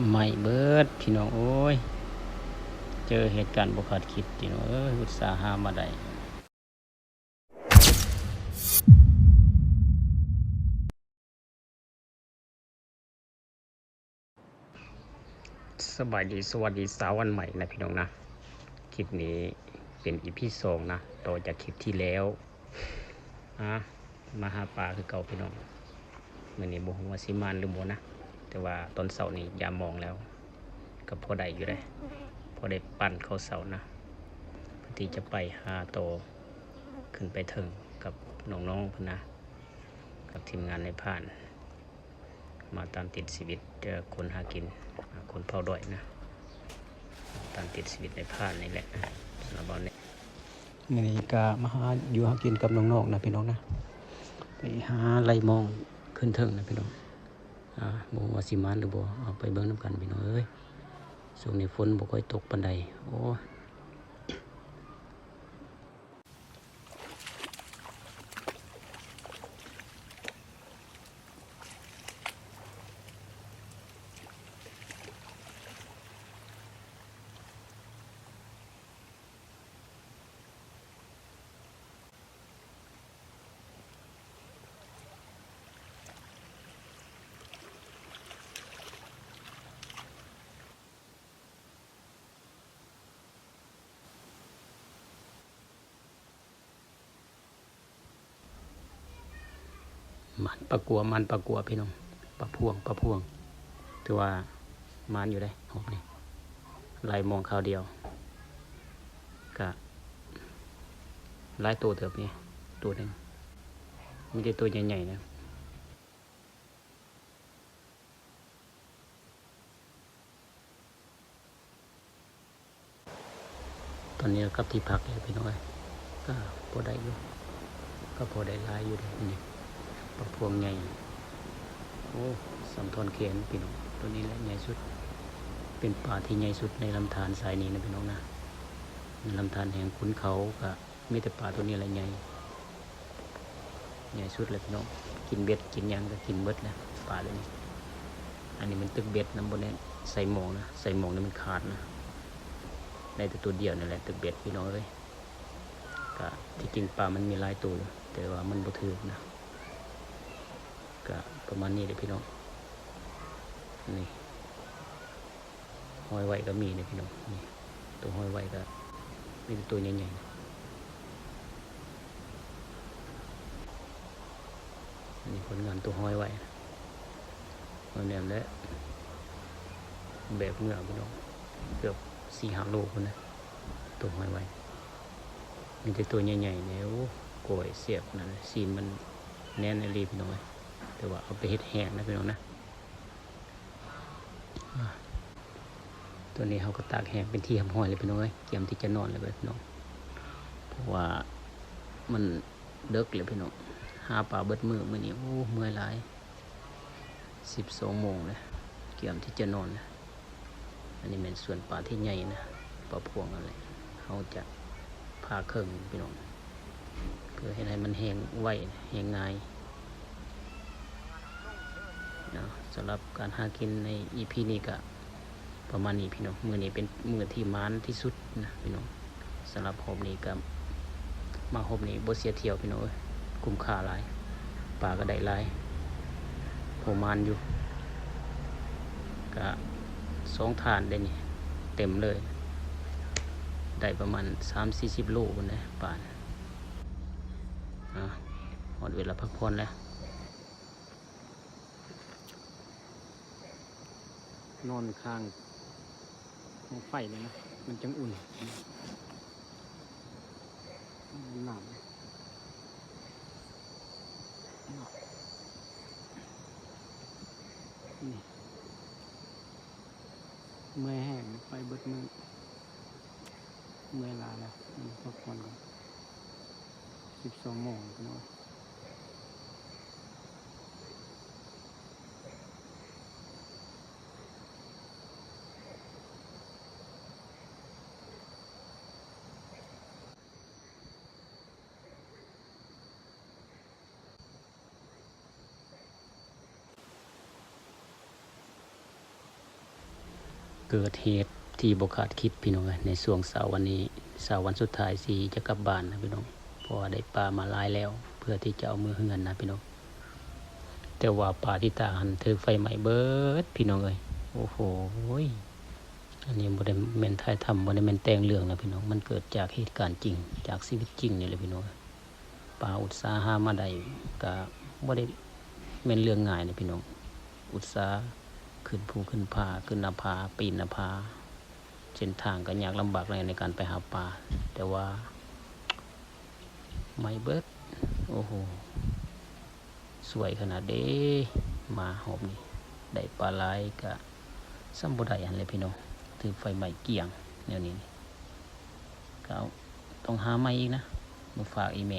ไม่เบิดพี่น้องโอ้ยเจอเหตุการณ์บ่คาดคิดพี่น้องอุตส่าห์หามาได้สบายดีสวัสดีสาววันใหม่นะพี่น้องนะคลิปนี้เป็นอีพี2นะต่อจากคลิปที่แล้วมาหาปลาคือเก่าพี่น้องมื้อนี้บ่ฮู้ว่าสิมานหรือบ่นะแต่ว่าตอนเช้านี้ยามมองแล้วก็พอได้อยู่ได้พอได้ปั่นข้าวเช้านะเพื่อที่จะไปหาโตขึ้นไปถึงกับน้องๆพุ่นนะกับทีมงานในผ่านมาตามติดชีวิตคนหากินคนเผาด้อยนะตามติดชีวิตในผ่านนี่แหละสำหรับเราเนี่ยนี่ก็มาหาอยู่หากินกับน้องๆนะพี่น้องนะไปหาไล่มองขึ้นเทิงนะพี่น้องบ่ว่าสิมานหรือบ่เอาไปเบิ่งน้ำกันพี่น้องเอ้ยช่วงนี้ฝนบ่ค่อยตกปานใดโอ้มันปลากัวพี่น้องปลาพวงถือว่ามันอยู่ได้หอบนี่ไล่มองคราวเดียวก็หลายตัวเติบนี่ตัวหนึ่งมีแต่ตัวใหญ่ๆนะตอนนี้กลับที่พักเลยพี่น้องก็พอได้อยู่ก็พอได้หลายอยู่เลยนี่ปลาพวงใหญ่โอ้สำทอนเขียนพี่น้องตัวนี้แหละใหญ่สุดเป็นปลาที่ใหญ่สุดในลำธารสายนี้นะพี่น้องนะในลำธารแห่งขุนเขาก็มีแต่ปลาตัวนี้แหละใหญ่สุดเลยพี่น้องกินเบ็ดกินยังก็กินเบิดนะปลาเลยนี่อันนี้มันตึกเบ็ดน้ำบนนี้ใส่หมองนะใส่หมองนี่มันขาดนะในตัวเดียวนี่แหละตึกเบ็ดพี่น้องเลยก็ที่จริงปลามันมีหลายตัวแต่ว่ามันบ่ถือนะก็ประมาณนี้เลยพี่น้องนี่ห้อยไว้ก็มีนะพี่น้องนี่ตัวห้อยไว้ก็มีตัวใหญ่ๆนี่ผลงานตัวห้อยไว้ห้อยแหนมและแบบเงือกพี่น้องเกือบ4-5 โลคนนะตัวห้อยไว้มีแต่ตัวใหญ่ๆเนี่ยโอ้โกยเสียบนั่นซีนมันแน่นในรีพี่น้องแต่ว่าเอาไปเฮ็ดแห้งนะพี่น้องนะตัวนี้เขาก็ตากแห้งเป็นที่ห้อยเลยพี่น้องเกี่ยมที่จะนอนเลยพี่น้องเพราะว่ามันเดึกเลยพี่น้องหาปลาเบิดมือนี้โอ้เมื่อยหลาย12 โมงเลยเกี่ยมที่จะนอนนะอันนี้เป็นส่วนปลาที่ใหญ่นะปลาพวงอะไรเขาจะพาเครื่องพี่น้องเพื่อให้มันแห้งไวแห้งง่ายนะสำหรับการหากินใน EP นี้ก็ประมาณนี้พี่น้องมือนี้เป็นมือที่มานที่สุดนะพี่น้องสำหรับหอบนี้ก็มาหอบนี้บ่เสียเที่ยวพี่น้องคุ้มค่าหลายปลาก็ได้หลายพอมานอยู่ก็2 ถาดได้นี่เต็มเลยได้ประมาณ30-40 โลคนนะปลาหมดเวลาพักผ่อนแล้วนอนข้างของไฟเลยนะมันจังอุ่นหนาวนี่เมื่อยแห้งไฟเบิดมือเมื่อยลาแล้วพักผ่อนก่อน12 โมงพี่น้อง เกิดเหตุที่บ่คาดคิดพี่น้องเอ้ยในช่วงเช้าวันนี้เช้าวันสุดท้ายสิจะกลับบ้านนะพี่น้องเพราะว่าได้ปลามาหลายแล้ว เพื่อที่จะเอามือเฮือนนะพี่น้องแต่ว่าปลาที่ตาหันถูกไฟไหม้เบิดพี่น้องเอ้ยโอ้โหอันนี้บ่ได้แม่นถ่ายทำบ่ได้แม่นแต่งเรื่องนะพี่น้องมันเกิดจากเหตุการณ์จริงจากชีวิตจริงนี่แหละพี่น้องปลาอุตสาหะมาได้ก็บ่ได้แม่นเรื่องง่ายนะพี่น้องอุตสาหะขึ้นภูขึ้นผาขึ้นหน้าผาปีนหน้าผาเส้นทางก็ยากลำบากในการไปหาปลาแต่ว่าไม่เบิดโอ้โหสวยขนาดเด้มาหอบนี่ได้ปลาไหลก็ซ้ำบ่ได้อันเลยพี่น้องถือไฟไหม้เกลี้ยงแนวนี้ก็ต้องหาใหม่อีกนะมาฝากอีเม